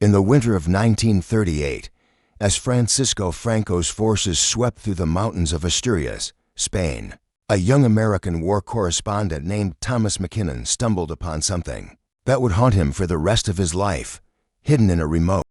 In the winter of 1938, as Francisco Franco's forces swept through the mountains of Asturias, Spain, a young American war correspondent named Thomas McKinnon stumbled upon something that would haunt him for the rest of his life, hidden in a remote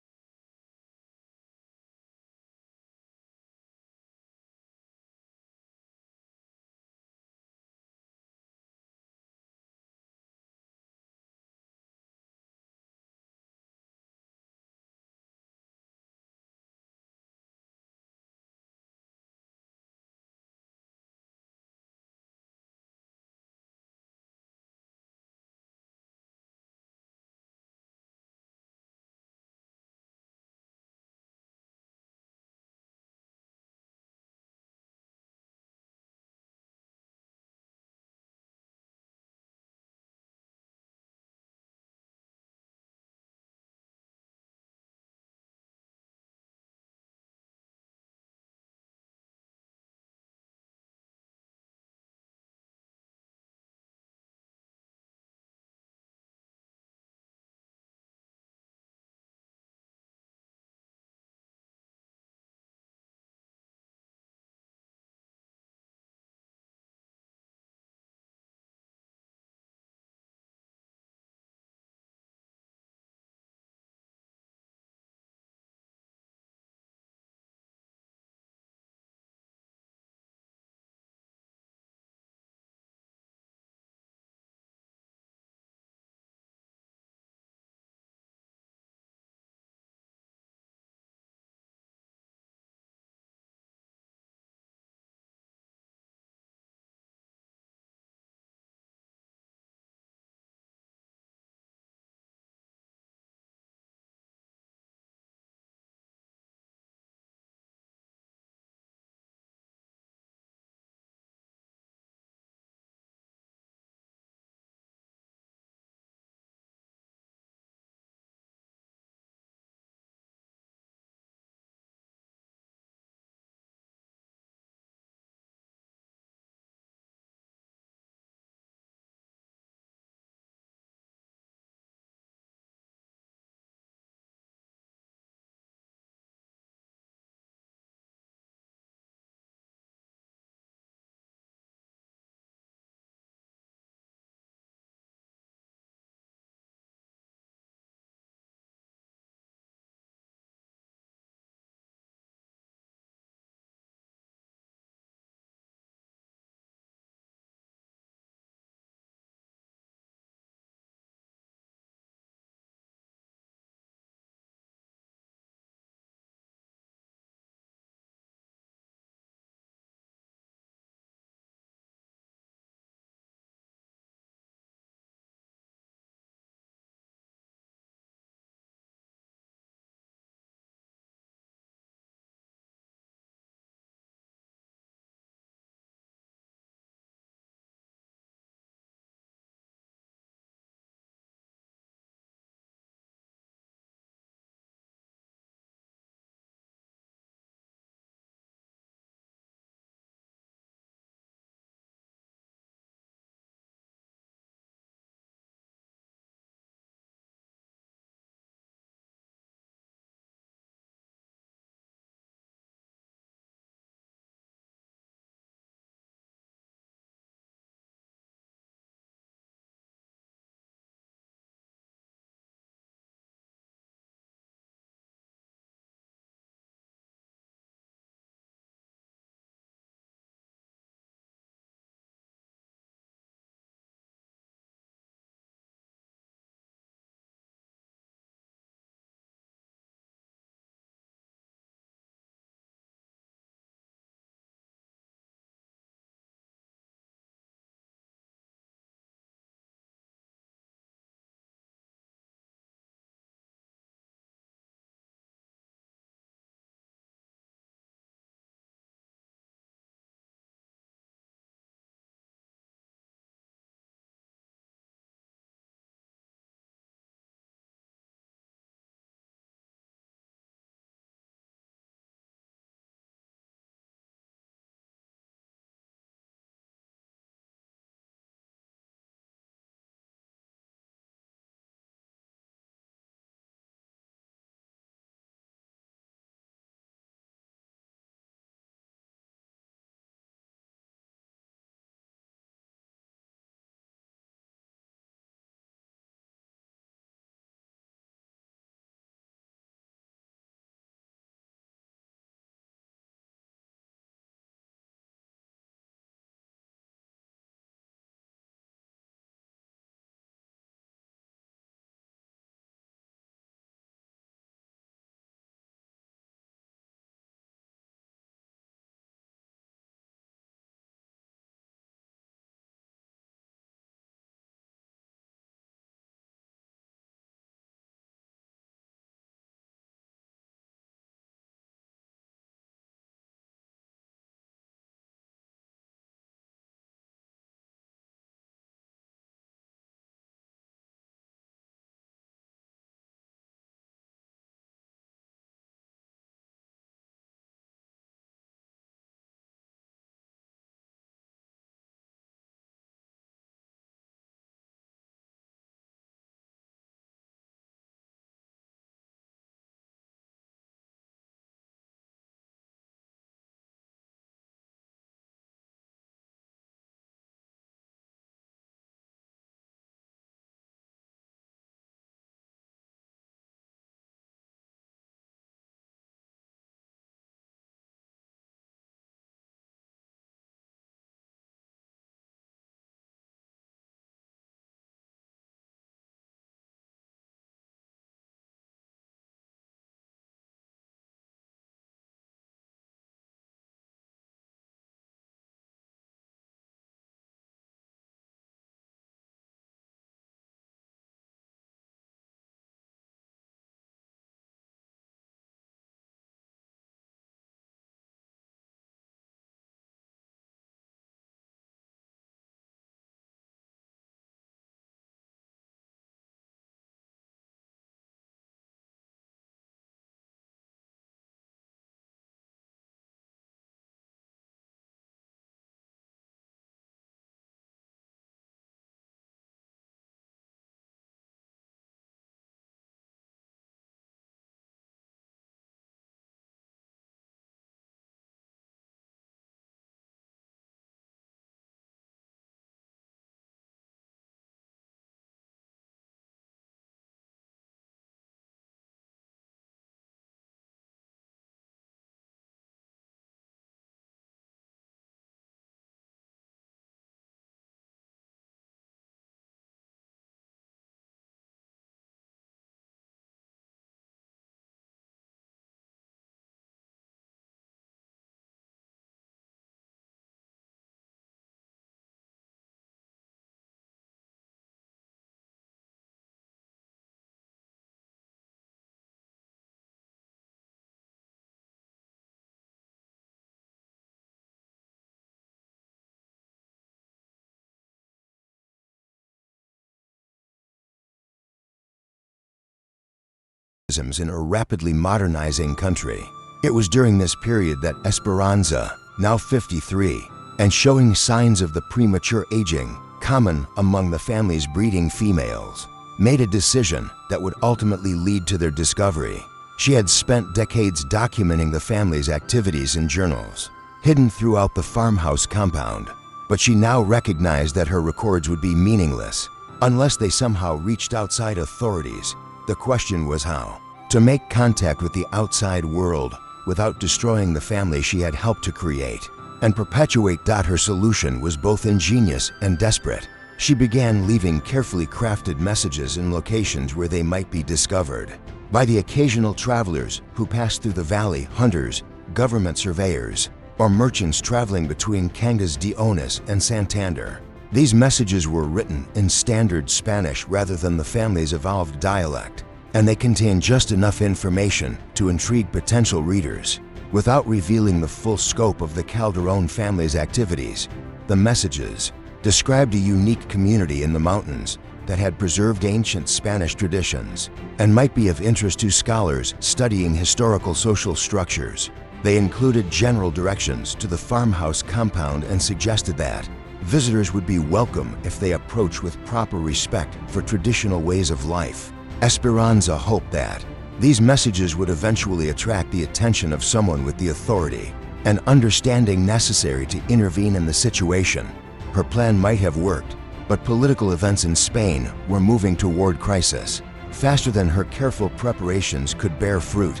in a rapidly modernizing country. It was during this period that Esperanza, now 53, and showing signs of the premature aging common among the family's breeding females, made a decision that would ultimately lead to their discovery. She had spent decades documenting the family's activities in journals, hidden throughout the farmhouse compound, but she now recognized that her records would be meaningless unless they somehow reached outside authorities. The question was how to make contact with the outside world without destroying the family she had helped to create and perpetuate. Her solution was both ingenious and desperate. She began leaving carefully crafted messages in locations where they might be discovered by the occasional travelers who passed through the valley, hunters, government surveyors, or merchants traveling between Cangas de Onís and Santander. These messages were written in standard Spanish rather than the family's evolved dialect, and they contained just enough information to intrigue potential readers. Without revealing the full scope of the Calderón family's activities, the messages described a unique community in the mountains that had preserved ancient Spanish traditions and might be of interest to scholars studying historical social structures. They included general directions to the farmhouse compound and suggested that visitors would be welcome if they approach with proper respect for traditional ways of life. Esperanza hoped that these messages would eventually attract the attention of someone with the authority and understanding necessary to intervene in the situation. Her plan might have worked, but political events in Spain were moving toward crisis faster than her careful preparations could bear fruit.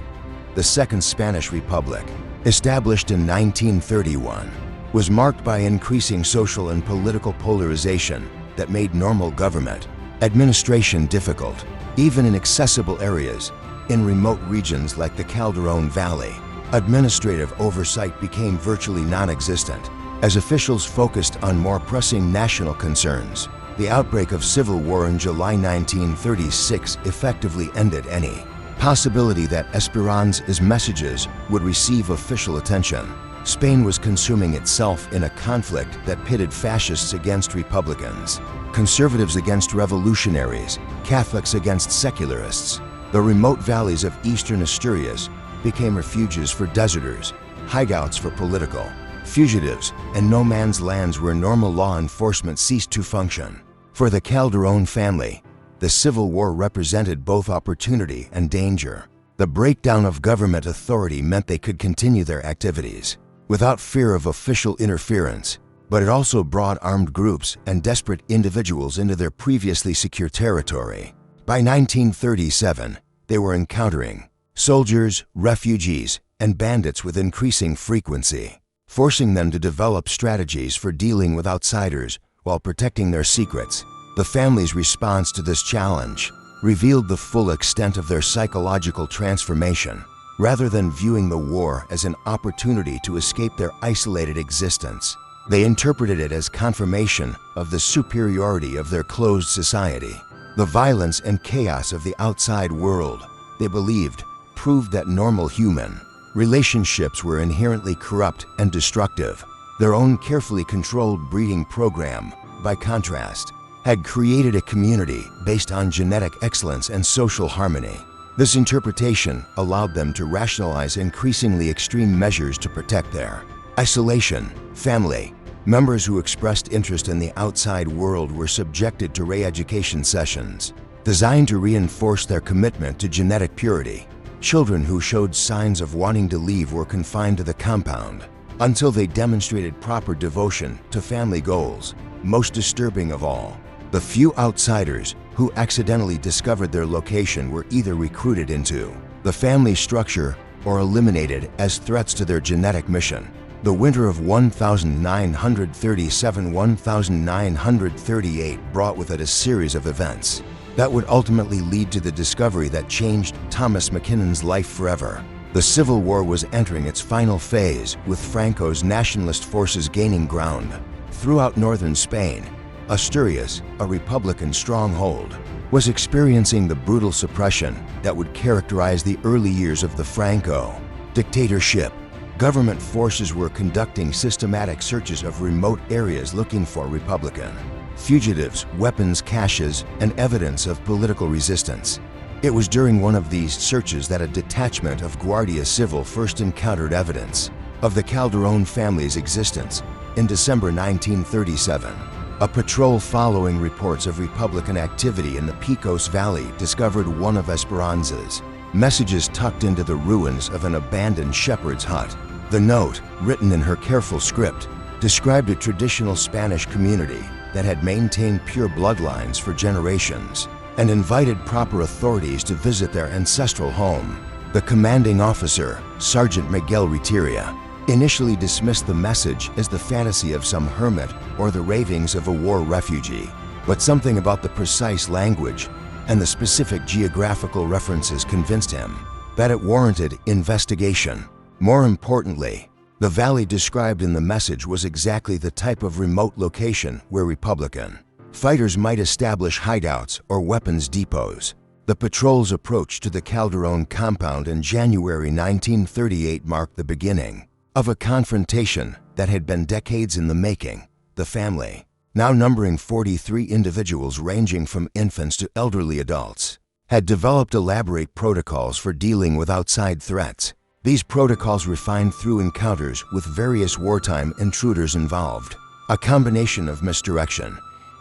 The Second Spanish Republic, established in 1931, was marked by increasing social and political polarization that made normal government administration difficult, even in accessible areas. In remote regions like the Calderón Valley, administrative oversight became virtually non-existent as officials focused on more pressing national concerns. The outbreak of civil war in July 1936 effectively ended any possibility that Esperanza's messages would receive official attention. Spain was consuming itself in a conflict that pitted fascists against Republicans, conservatives against revolutionaries, Catholics against secularists. The remote valleys of eastern Asturias became refuges for deserters, hidouts for political fugitives, and no man's lands where normal law enforcement ceased to function. For the Calderón family, the Civil War represented both opportunity and danger. The breakdown of government authority meant they could continue their activities without fear of official interference, but it also brought armed groups and desperate individuals into their previously secure territory. By 1937, they were encountering soldiers, refugees, and bandits with increasing frequency, forcing them to develop strategies for dealing with outsiders while protecting their secrets. The family's response to this challenge revealed the full extent of their psychological transformation. Rather than viewing the war as an opportunity to escape their isolated existence, they interpreted it as confirmation of the superiority of their closed society. The violence and chaos of the outside world, they believed, proved that normal human relationships were inherently corrupt and destructive. Their own carefully controlled breeding program, by contrast, had created a community based on genetic excellence and social harmony. This interpretation allowed them to rationalize increasingly extreme measures to protect their isolation. Family members who expressed interest in the outside world were subjected to re-education sessions designed to reinforce their commitment to genetic purity. Children who showed signs of wanting to leave were confined to the compound until they demonstrated proper devotion to family goals. Most disturbing of all, the few outsiders who accidentally discovered their location were either recruited into the family structure or eliminated as threats to their genetic mission. The winter of 1937-1938 brought with it a series of events that would ultimately lead to the discovery that changed Thomas Mackinnon's life forever. The Civil War was entering its final phase, with Franco's nationalist forces gaining ground. Throughout northern Spain, Asturias, a Republican stronghold, was experiencing the brutal suppression that would characterize the early years of the Franco dictatorship. Government forces were conducting systematic searches of remote areas looking for Republican fugitives, weapons caches, and evidence of political resistance. It was during one of these searches that a detachment of Guardia Civil first encountered evidence of the Calderón family's existence in December 1937. A patrol following reports of Republican activity in the Pecos Valley discovered one of Esperanza's messages tucked into the ruins of an abandoned shepherd's hut. The note, written in her careful script, described a traditional Spanish community that had maintained pure bloodlines for generations and invited proper authorities to visit their ancestral home. The commanding officer, Sergeant Miguel Retierra, initially dismissed the message as the fantasy of some hermit or the ravings of a war refugee, but something about the precise language and the specific geographical references convinced him that it warranted investigation. More importantly, the valley described in the message was exactly the type of remote location where Republican fighters might establish hideouts or weapons depots. The patrol's approach to the Calderón compound in January 1938 marked the beginning of a confrontation that had been decades in the making. The family, now numbering 43 individuals ranging from infants to elderly adults, had developed elaborate protocols for dealing with outside threats. These protocols refined through encounters with various wartime intruders involved, a combination of misdirection,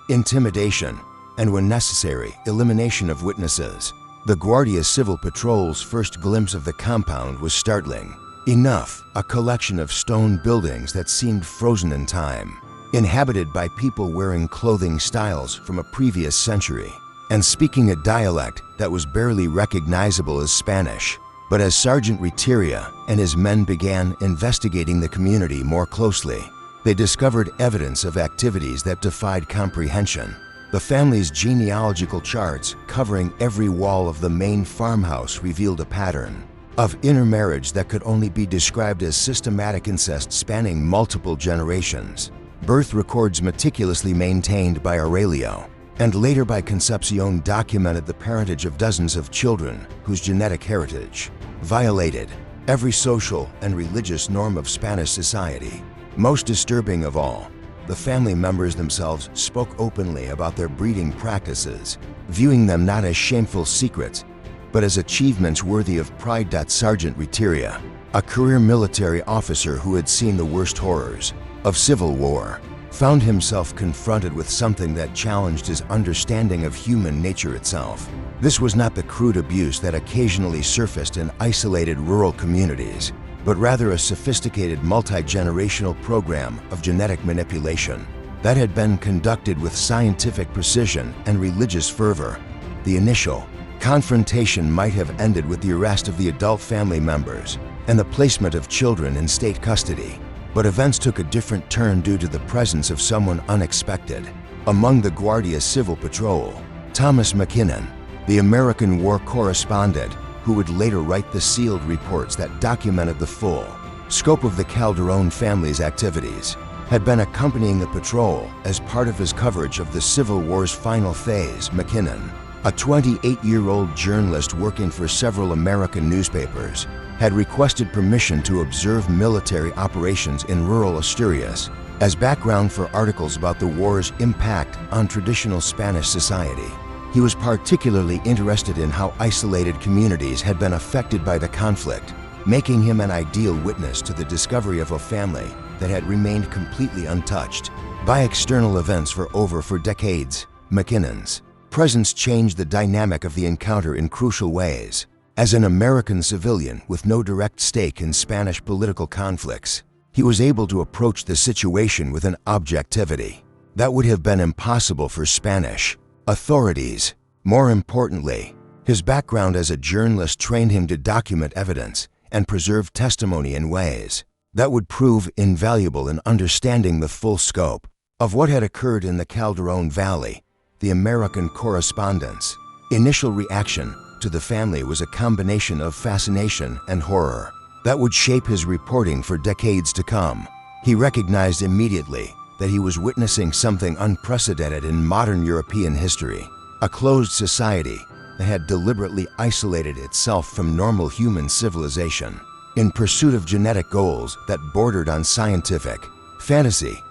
intimidation, and when necessary, elimination of witnesses. The Guardia Civil Patrol's first glimpse of the compound was startling. Enough, a collection of stone buildings that seemed frozen in time, inhabited by people wearing clothing styles from a previous century, and speaking a dialect that was barely recognizable as Spanish. But as Sergeant Retierra and his men began investigating the community more closely, they discovered evidence of activities that defied comprehension. The family's genealogical charts covering every wall of the main farmhouse revealed a pattern of intermarriage that could only be described as systematic incest spanning multiple generations. Birth records meticulously maintained by Aurelio and later by Concepcion documented the parentage of dozens of children whose genetic heritage violated every social and religious norm of Spanish society. Most disturbing of all, the family members themselves spoke openly about their breeding practices, viewing them not as shameful secrets, but as achievements worthy of pride. Sergeant Retierra, a career military officer who had seen the worst horrors of civil war, found himself confronted with something that challenged his understanding of human nature itself. This was not the crude abuse that occasionally surfaced in isolated rural communities, but rather a sophisticated multi-generational program of genetic manipulation that had been conducted with scientific precision and religious fervor. The initial confrontation might have ended with the arrest of the adult family members and the placement of children in state custody, but events took a different turn due to the presence of someone unexpected. Among the Guardia Civil Patrol, Thomas McKinnon, the American war correspondent who would later write the sealed reports that documented the full scope of the Calderón family's activities, had been accompanying the patrol as part of his coverage of the Civil War's final phase. McKinnon, a 28-year-old journalist working for several American newspapers, had requested permission to observe military operations in rural Asturias as background for articles about the war's impact on traditional Spanish society. He was particularly interested in how isolated communities had been affected by the conflict, making him an ideal witness to the discovery of a family that had remained completely untouched by external events for decades. McKinnon's presence changed the dynamic of the encounter in crucial ways. As an American civilian with no direct stake in Spanish political conflicts, he was able to approach the situation with an objectivity that would have been impossible for Spanish authorities. More importantly, his background as a journalist trained him to document evidence and preserve testimony in ways that would prove invaluable in understanding the full scope of what had occurred in the Calderón Valley. The American correspondent's initial reaction to the family was a combination of fascination and horror that would shape his reporting for decades to come. He recognized immediately that he was witnessing something unprecedented in modern European history, a closed society that had deliberately isolated itself from normal human civilization in pursuit of genetic goals that bordered on scientific fantasy.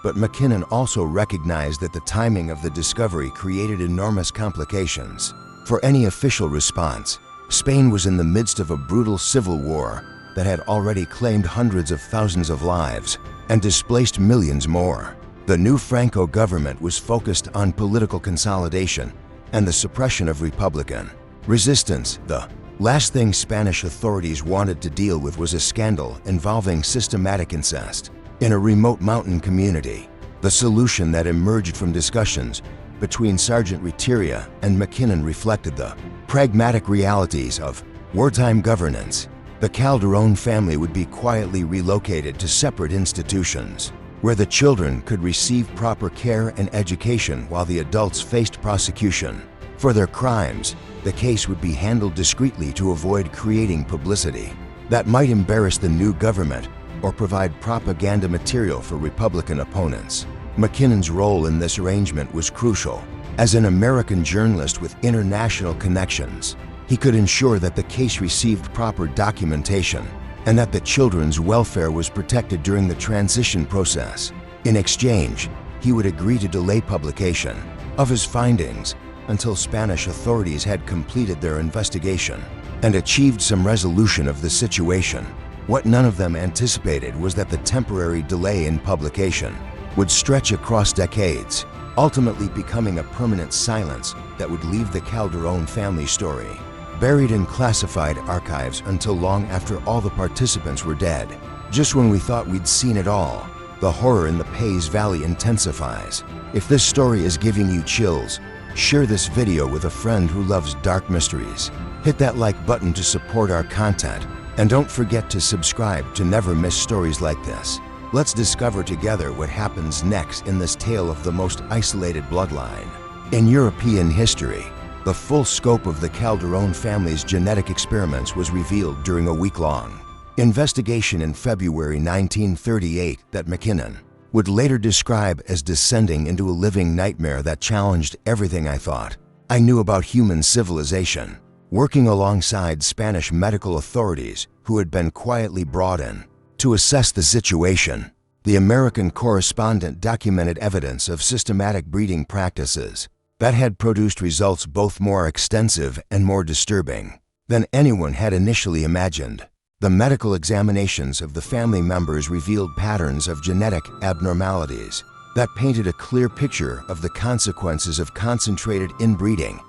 But McKinnon also recognized that the timing of the discovery created enormous complications. for any official response. Spain was in the midst of a brutal civil war that had already claimed hundreds of thousands of lives and displaced millions more. The new Franco government was focused on political consolidation and the suppression of Republican resistance. The last thing Spanish authorities wanted to deal with was a scandal involving systematic incest in a remote mountain community. The solution that emerged from discussions between Sergeant Retteria and McKinnon reflected the pragmatic realities of wartime governance. The Calderón family would be quietly relocated to separate institutions, where the children could receive proper care and education while the adults faced prosecution for their crimes. The case would be handled discreetly to avoid creating publicity that might embarrass the new government or provide propaganda material for Republican opponents. McKinnon's role in this arrangement was crucial. As an American journalist with international connections, he could ensure that the case received proper documentation and that the children's welfare was protected during the transition process. In exchange, he would agree to delay publication of his findings until Spanish authorities had completed their investigation and achieved some resolution of the situation. What none of them anticipated was that the temporary delay in publication would stretch across decades, ultimately becoming a permanent silence that would leave the Calderón family story buried in classified archives until long after all the participants were dead. Just when we thought we'd seen it all, the horror in the Pays Valley intensifies. If this story is giving you chills, share this video with a friend who loves dark mysteries. Hit that like button to support our content, and don't forget to subscribe to never miss stories like this. Let's discover together what happens next in this tale of the most isolated bloodline in European history. The full scope of the Calderón family's genetic experiments was revealed during a week-long investigation in February 1938 that McKinnon would later describe as descending into a living nightmare that challenged everything I thought I knew about human civilization. Working alongside Spanish medical authorities who had been quietly brought in to assess the situation, the American correspondent documented evidence of systematic breeding practices that had produced results both more extensive and more disturbing than anyone had initially imagined. The medical examinations of the family members revealed patterns of genetic abnormalities that painted a clear picture of the consequences of concentrated inbreeding.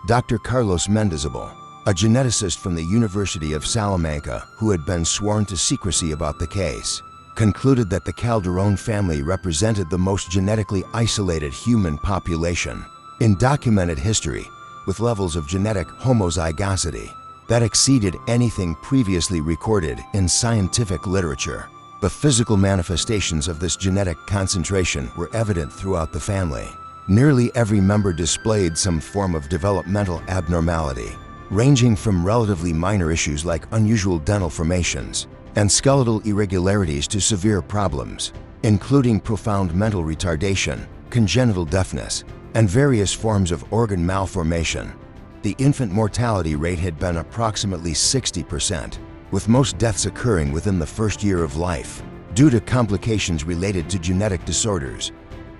Dr. Carlos Mendizabal, a geneticist from the University of Salamanca who had been sworn to secrecy about the case, concluded that the Calderón family represented the most genetically isolated human population in documented history, with levels of genetic homozygosity that exceeded anything previously recorded in scientific literature. The physical manifestations of this genetic concentration were evident throughout the family. Nearly every member displayed some form of developmental abnormality, ranging from relatively minor issues like unusual dental formations and skeletal irregularities to severe problems, including profound mental retardation, congenital deafness, and various forms of organ malformation. The infant mortality rate had been approximately 60%, with most deaths occurring within the first year of life due to complications related to genetic disorders.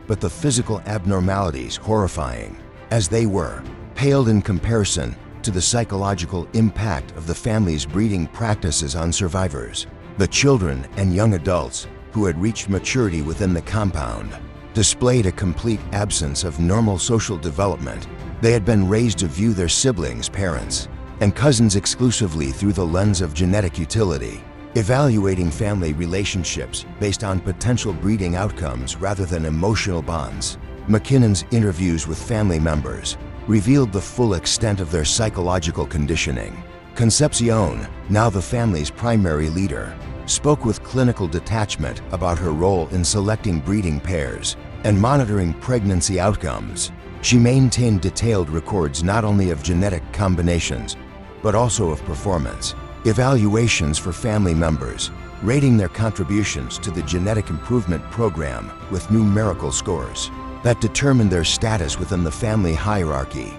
But the physical abnormalities, horrifying as they were, paled in comparison to the psychological impact of the family's breeding practices on survivors. The children and young adults who had reached maturity within the compound displayed a complete absence of normal social development. They had been raised to view their siblings, parents, and cousins exclusively through the lens of genetic utility, evaluating family relationships based on potential breeding outcomes rather than emotional bonds. McKinnon's interviews with family members revealed the full extent of their psychological conditioning. Concepcion, now the family's primary leader, spoke with clinical detachment about her role in selecting breeding pairs and monitoring pregnancy outcomes. She maintained detailed records not only of genetic combinations, but also of performance evaluations for family members, rating their contributions to the genetic improvement program with numerical scores that determined their status within the family hierarchy.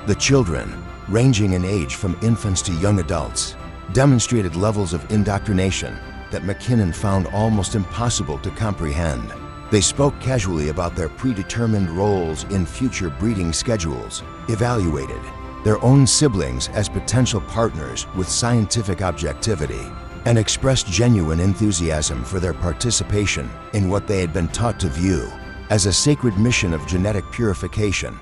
The children, ranging in age from infants to young adults, demonstrated levels of indoctrination that McKinnon found almost impossible to comprehend. They spoke casually about their predetermined roles in future breeding schedules, evaluated their own siblings as potential partners with scientific objectivity, and expressed genuine enthusiasm for their participation in what they had been taught to view as a sacred mission of genetic purification.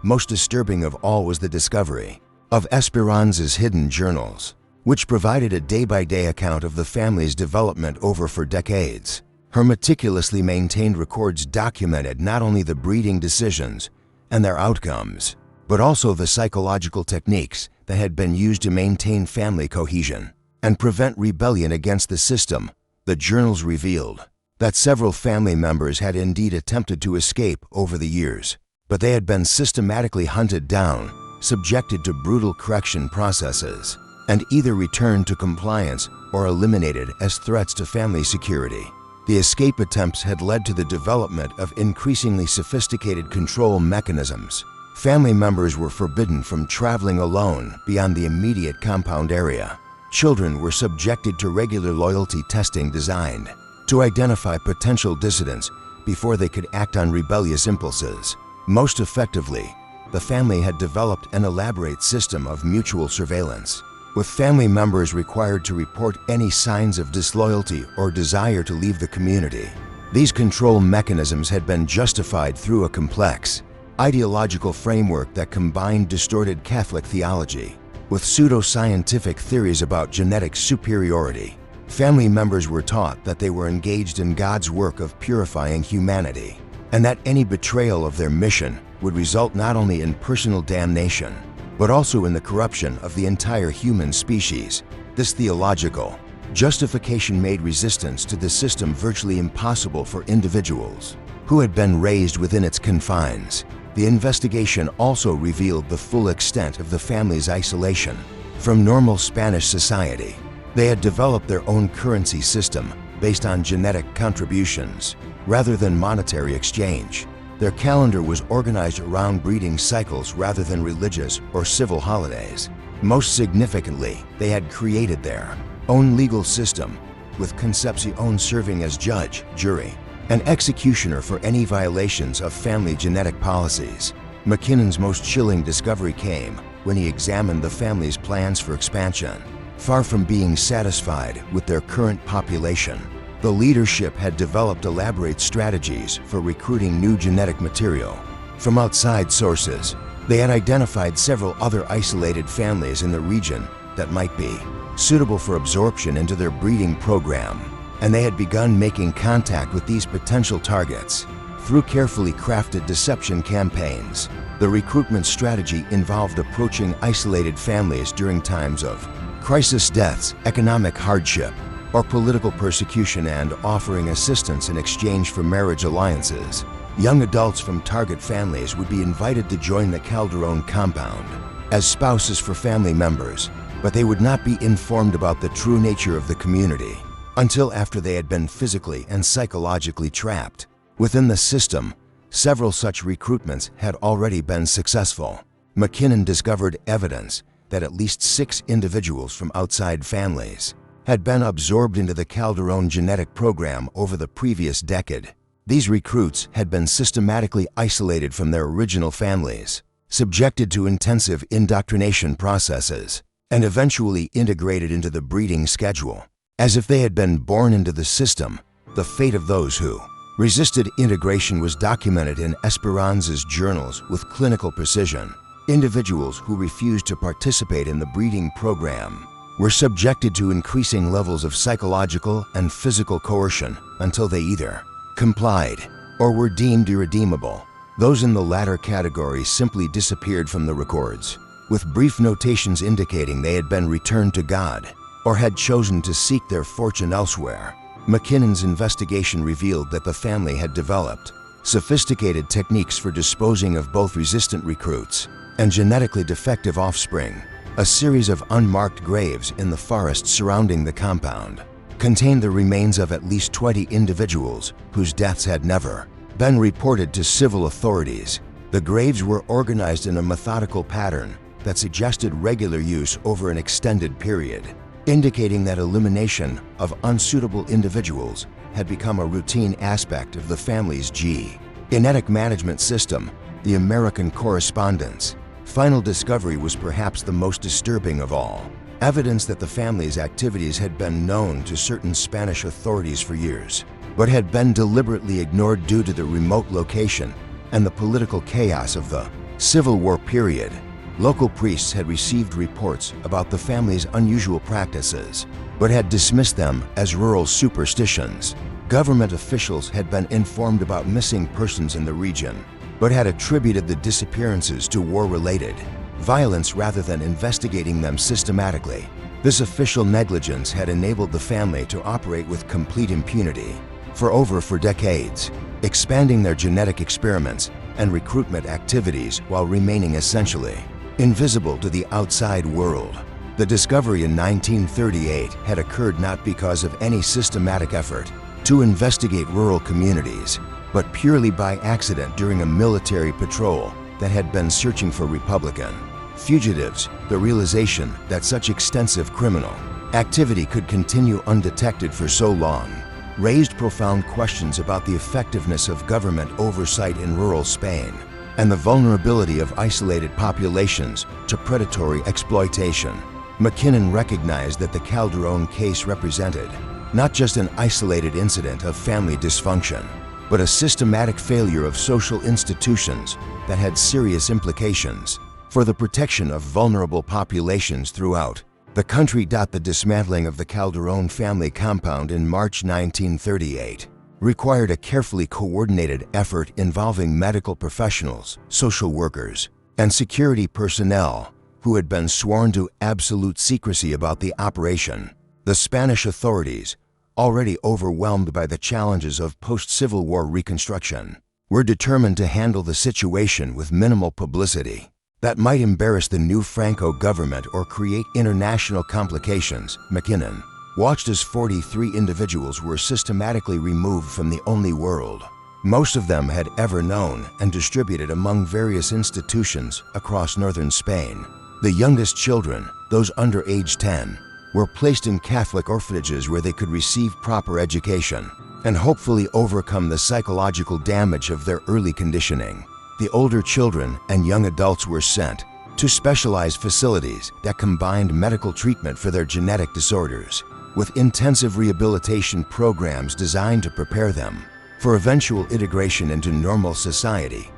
Most disturbing of all was the discovery of Esperanza's hidden journals, which provided a day-by-day account of the family's development over 4 decades. Her meticulously maintained records documented not only the breeding decisions and their outcomes, but also the psychological techniques that had been used to maintain family cohesion and prevent rebellion against the system. The journals revealed that several family members had indeed attempted to escape over the years, but they had been systematically hunted down, subjected to brutal correction processes, and either returned to compliance or eliminated as threats to family security. The escape attempts had led to the development of increasingly sophisticated control mechanisms. Family members were forbidden from traveling alone beyond the immediate compound area. Children were subjected to regular loyalty testing designed to identify potential dissidents before they could act on rebellious impulses. Most effectively, the family had developed an elaborate system of mutual surveillance, with family members required to report any signs of disloyalty or desire to leave the community. These control mechanisms had been justified through a complex, ideological framework that combined distorted Catholic theology with pseudo-scientific theories about genetic superiority. Family members were taught that they were engaged in God's work of purifying humanity, and that any betrayal of their mission would result not only in personal damnation, but also in the corruption of the entire human species. This theological justification made resistance to the system virtually impossible for individuals who had been raised within its confines. The investigation also revealed the full extent of the family's isolation from normal Spanish society. They had developed their own currency system based on genetic contributions rather than monetary exchange. Their calendar was organized around breeding cycles rather than religious or civil holidays. Most significantly, they had created their own legal system, with Concepcion serving as judge, jury, and executioner for any violations of family genetic policies. McKinnon's most chilling discovery came when he examined the family's plans for expansion. Far from being satisfied with their current population, the leadership had developed elaborate strategies for recruiting new genetic material from outside sources. They had identified several other isolated families in the region that might be suitable for absorption into their breeding program, and they had begun making contact with these potential targets through carefully crafted deception campaigns. The recruitment strategy involved approaching isolated families during times of crisis, deaths, economic hardship, or political persecution, and offering assistance in exchange for marriage alliances. Young adults from target families would be invited to join the Calderón compound as spouses for family members, but they would not be informed about the true nature of the community until after they had been physically and psychologically trapped. Within the system, several such recruitments had already been successful. McKinnon discovered evidence that at least 6 individuals from outside families had been absorbed into the Calderón genetic program over the previous decade. These recruits had been systematically isolated from their original families, subjected to intensive indoctrination processes, and eventually integrated into the breeding schedule. As if they had been born into the system, the fate of those who resisted integration was documented in Esperanza's journals with clinical precision. Individuals who refused to participate in the breeding program were subjected to increasing levels of psychological and physical coercion until they either complied or were deemed irredeemable. Those in the latter category simply disappeared from the records, with brief notations indicating they had been returned to God or had chosen to seek their fortune elsewhere. McKinnon's investigation revealed that the family had developed sophisticated techniques for disposing of both resistant recruits and genetically defective offspring. A series of unmarked graves in the forest surrounding the compound contained the remains of at least 20 individuals whose deaths had never been reported to civil authorities. The graves were organized in a methodical pattern that suggested regular use over an extended period, indicating that elimination of unsuitable individuals had become a routine aspect of the family's genetic management system. The American correspondence final discovery was perhaps the most disturbing of all. Evidence that the family's activities had been known to certain Spanish authorities for years, but had been deliberately ignored due to the remote location and the political chaos of the Civil War period. Local priests had received reports about the family's unusual practices, but had dismissed them as rural superstitions. Government officials had been informed about missing persons in the region, but had attributed the disappearances to war-related violence rather than investigating them systematically. This official negligence had enabled the family to operate with complete impunity for decades, expanding their genetic experiments and recruitment activities while remaining essentially invisible to the outside world. The discovery in 1938 had occurred not because of any systematic effort to investigate rural communities, but purely by accident during a military patrol that had been searching for Republican fugitives. The realization that such extensive criminal activity could continue undetected for so long raised profound questions about the effectiveness of government oversight in rural Spain and the vulnerability of isolated populations to predatory exploitation. McKinnon recognized that the Calderón case represented not just an isolated incident of family dysfunction, but a systematic failure of social institutions that had serious implications for the protection of vulnerable populations throughout the country. The dismantling of the Calderón family compound in March 1938 required a carefully coordinated effort involving medical professionals, social workers, and security personnel who had been sworn to absolute secrecy about the operation. The Spanish authorities, already overwhelmed by the challenges of post-Civil War reconstruction, were determined to handle the situation with minimal publicity that might embarrass the new Franco government or create international complications. McKinnon watched as 43 individuals were systematically removed from the only world most of them had ever known and distributed among various institutions across northern Spain. The youngest children, those under age 10, were placed in Catholic orphanages where they could receive proper education and hopefully overcome the psychological damage of their early conditioning. The older children and young adults were sent to specialized facilities that combined medical treatment for their genetic disorders with intensive rehabilitation programs designed to prepare them for eventual integration into normal society.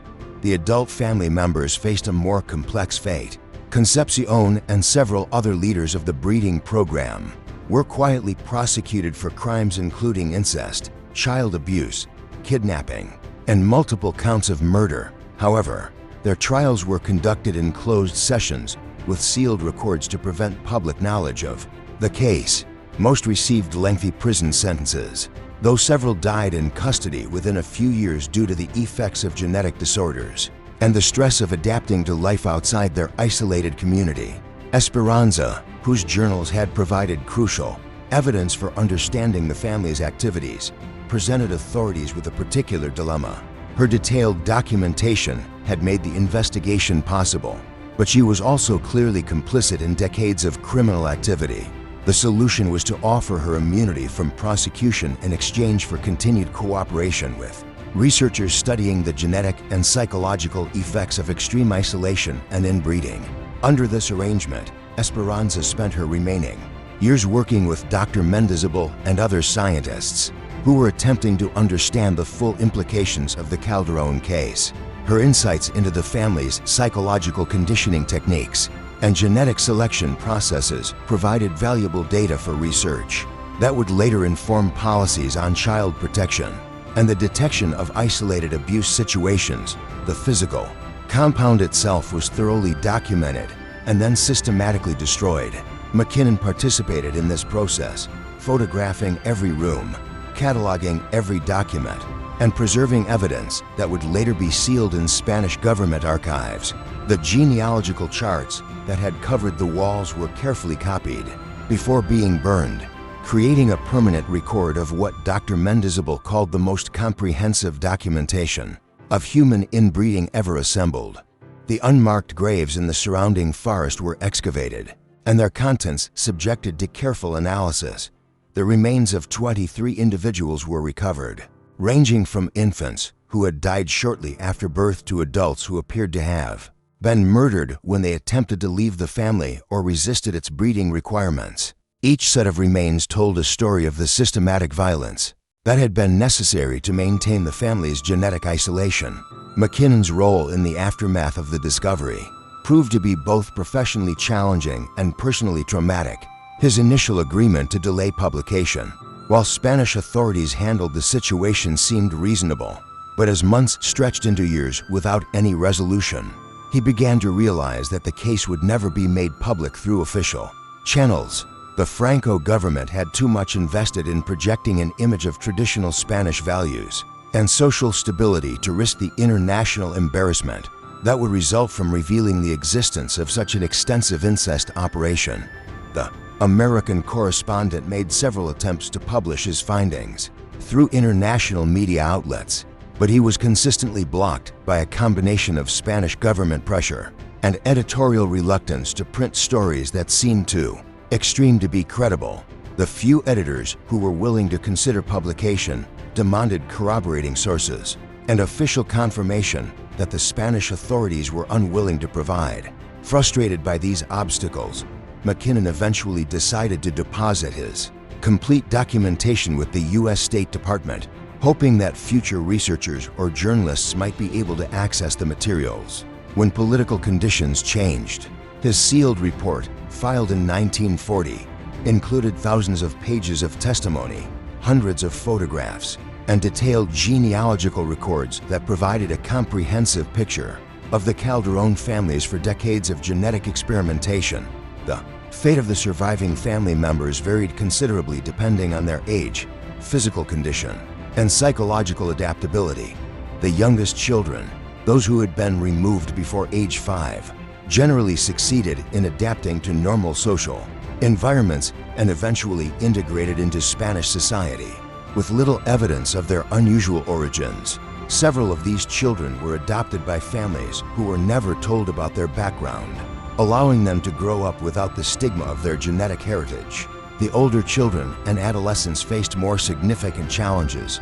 The adult family members faced a more complex fate. Concepcion and several other leaders of the breeding program were quietly prosecuted for crimes including incest, child abuse, kidnapping, and multiple counts of murder. However, their trials were conducted in closed sessions with sealed records to prevent public knowledge of the case. Most received lengthy prison sentences, though several died in custody within a few years due to the effects of genetic disorders and the stress of adapting to life outside their isolated community. Esperanza, whose journals had provided crucial evidence for understanding the family's activities, presented authorities with a particular dilemma. Her detailed documentation had made the investigation possible, but she was also clearly complicit in decades of criminal activity. The solution was to offer her immunity from prosecution in exchange for continued cooperation with researchers studying the genetic and psychological effects of extreme isolation and inbreeding. Under this arrangement, Esperanza spent her remaining years working with Dr. Mendizabal and other scientists who were attempting to understand the full implications of the Calderón case. Her insights into the family's psychological conditioning techniques and genetic selection processes provided valuable data for research that would later inform policies on child protection and the detection of isolated abuse situations. The physical compound itself was thoroughly documented and then systematically destroyed. McKinnon participated in this process, photographing every room, cataloging every document, and preserving evidence that would later be sealed in Spanish government archives. The genealogical charts that had covered the walls were carefully copied before being burned, creating a permanent record of what Dr. Mendizabal called the most comprehensive documentation of human inbreeding ever assembled. The unmarked graves in the surrounding forest were excavated, and their contents subjected to careful analysis. The remains of 23 individuals were recovered, ranging from infants who had died shortly after birth to adults who appeared to have been murdered when they attempted to leave the family or resisted its breeding requirements. Each set of remains told a story of the systematic violence that had been necessary to maintain the family's genetic isolation. McKinnon's role in the aftermath of the discovery proved to be both professionally challenging and personally traumatic. His initial agreement to delay publication, while Spanish authorities handled the situation, seemed reasonable. But as months stretched into years without any resolution, he began to realize that the case would never be made public through official channels. The Franco government had too much invested in projecting an image of traditional Spanish values and social stability to risk the international embarrassment that would result from revealing the existence of such an extensive incest operation. The American correspondent made several attempts to publish his findings through international media outlets, but he was consistently blocked by a combination of Spanish government pressure and editorial reluctance to print stories that seemed too extreme to be credible. The few editors who were willing to consider publication demanded corroborating sources and official confirmation that the Spanish authorities were unwilling to provide. Frustrated by these obstacles, McKinnon eventually decided to deposit his complete documentation with the U.S. State Department, hoping that future researchers or journalists might be able to access the materials. When political conditions changed, his sealed report, filed in 1940, included thousands of pages of testimony, hundreds of photographs, and detailed genealogical records that provided a comprehensive picture of the Calderón families for decades of genetic experimentation. The fate of the surviving family members varied considerably depending on their age, physical condition, and psychological adaptability. The youngest children, those who had been removed before age 5, generally succeeded in adapting to normal social environments and eventually integrated into Spanish society. With little evidence of their unusual origins, several of these children were adopted by families who were never told about their background, allowing them to grow up without the stigma of their genetic heritage. The older children and adolescents faced more significant challenges.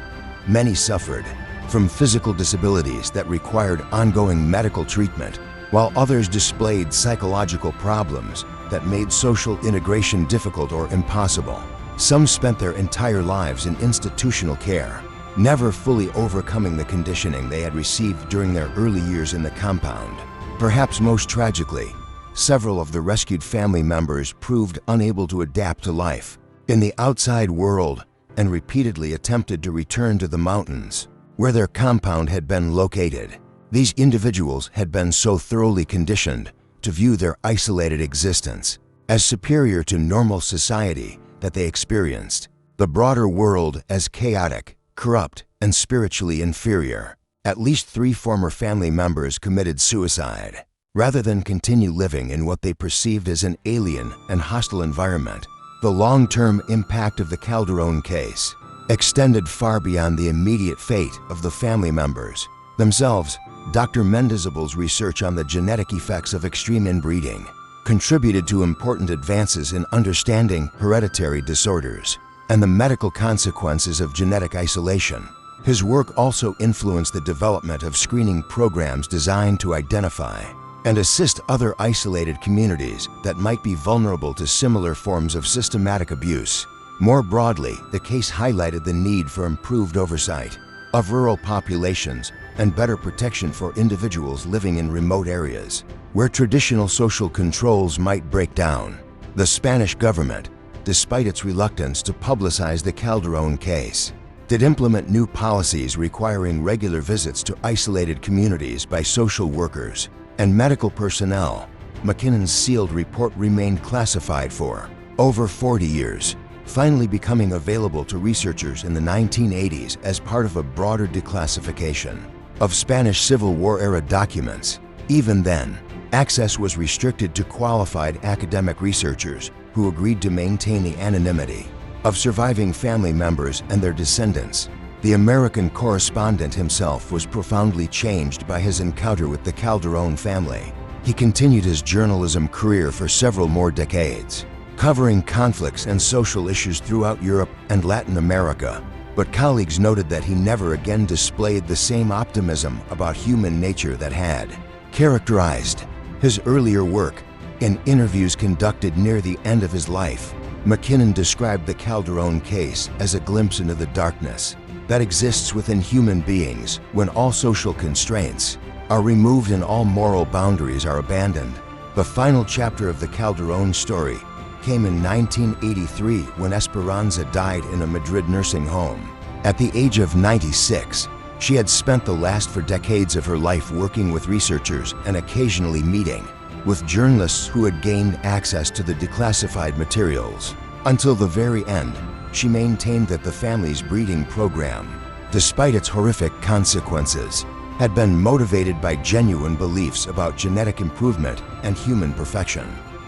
Many suffered from physical disabilities that required ongoing medical treatment, while others displayed psychological problems that made social integration difficult or impossible. Some spent their entire lives in institutional care, never fully overcoming the conditioning they had received during their early years in the compound. Perhaps most tragically, several of the rescued family members proved unable to adapt to life in the outside world and repeatedly attempted to return to the mountains where their compound had been located. These individuals had been so thoroughly conditioned to view their isolated existence as superior to normal society that they experienced the broader world as chaotic, corrupt, and spiritually inferior. At least 3 former family members committed suicide rather than continue living in what they perceived as an alien and hostile environment. The long-term impact of the Calderón case extended far beyond the immediate fate of the family members themselves. Dr. Mendizabal's research on the genetic effects of extreme inbreeding contributed to important advances in understanding hereditary disorders and the medical consequences of genetic isolation. His work also influenced the development of screening programs designed to identify and assist other isolated communities that might be vulnerable to similar forms of systematic abuse. More broadly, the case highlighted the need for improved oversight of rural populations and better protection for individuals living in remote areas where traditional social controls might break down. The Spanish government, despite its reluctance to publicize the Calderón case, did implement new policies requiring regular visits to isolated communities by social workers and medical personnel. McKinnon's sealed report remained classified for over 40 years, finally becoming available to researchers in the 1980s as part of a broader declassification of Spanish Civil War-era documents. Even then, access was restricted to qualified academic researchers who agreed to maintain the anonymity of surviving family members and their descendants. The American correspondent himself was profoundly changed by his encounter with the Calderón family. He continued his journalism career for several more decades, covering conflicts and social issues throughout Europe and Latin America. But colleagues noted that he never again displayed the same optimism about human nature that had characterized His earlier work, in interviews conducted near the end of his life, McKinnon described the Calderón case as a glimpse into the darkness that exists within human beings when all social constraints are removed and all moral boundaries are abandoned. The final chapter of the Calderón story came in 1983 when Esperanza died in a Madrid nursing home. At the age of 96, she had spent the last 4 decades of her life working with researchers and occasionally meeting with journalists who had gained access to the declassified materials. Until the very end, she maintained that the family's breeding program, despite its horrific consequences, had been motivated by genuine beliefs about genetic improvement and human perfection.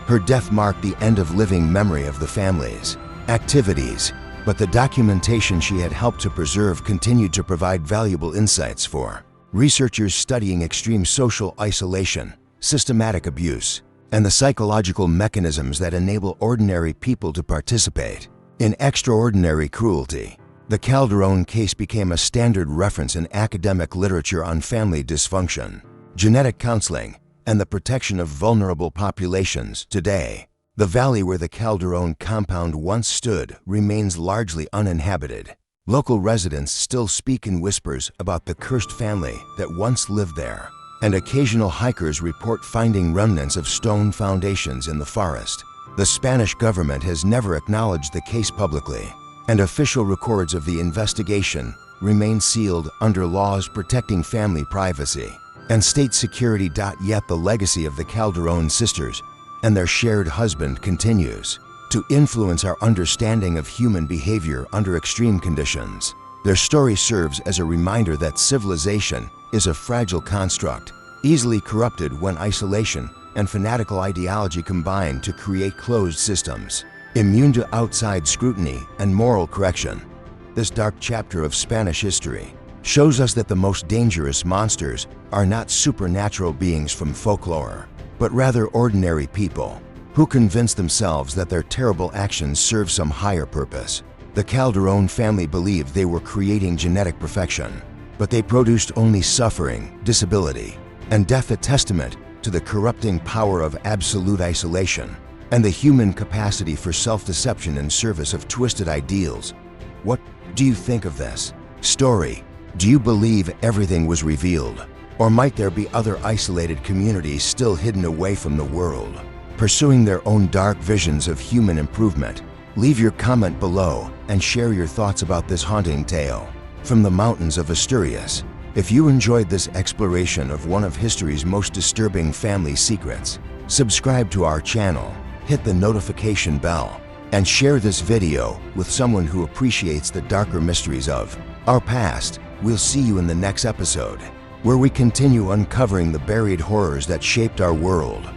Her death marked the end of living memory of the family's activities, but the documentation she had helped to preserve continued to provide valuable insights for researchers studying extreme social isolation, systematic abuse, and the psychological mechanisms that enable ordinary people to participate in extraordinary cruelty. The Calderón case became a standard reference in academic literature on family dysfunction, genetic counseling, and the protection of vulnerable populations. Today, the valley where the Calderón compound once stood remains largely uninhabited. Local residents still speak in whispers about the cursed family that once lived there, and occasional hikers report finding remnants of stone foundations in the forest. The Spanish government has never acknowledged the case publicly, and official records of the investigation remain sealed under laws protecting family privacy and state security. Yet the legacy of the Calderón sisters and their shared husband continues to influence our understanding of human behavior under extreme conditions. Their story serves as a reminder that civilization is a fragile construct, easily corrupted when isolation and fanatical ideology combine to create closed systems, immune to outside scrutiny and moral correction. This dark chapter of Spanish history shows us that the most dangerous monsters are not supernatural beings from folklore, but rather ordinary people who convince themselves that their terrible actions serve some higher purpose. The Calderón family believed they were creating genetic perfection, but they produced only suffering, disability, and death, a testament to the corrupting power of absolute isolation and the human capacity for self-deception in service of twisted ideals. What do you think of this story? Do you believe everything was revealed? Or might there be other isolated communities still hidden away from the world, pursuing their own dark visions of human improvement? Leave your comment below and share your thoughts about this haunting tale from the mountains of Asturias. If you enjoyed this exploration of one of history's most disturbing family secrets, subscribe to our channel, hit the notification bell, and share this video with someone who appreciates the darker mysteries of our past. We'll see you in the next episode, where we continue uncovering the buried horrors that shaped our world.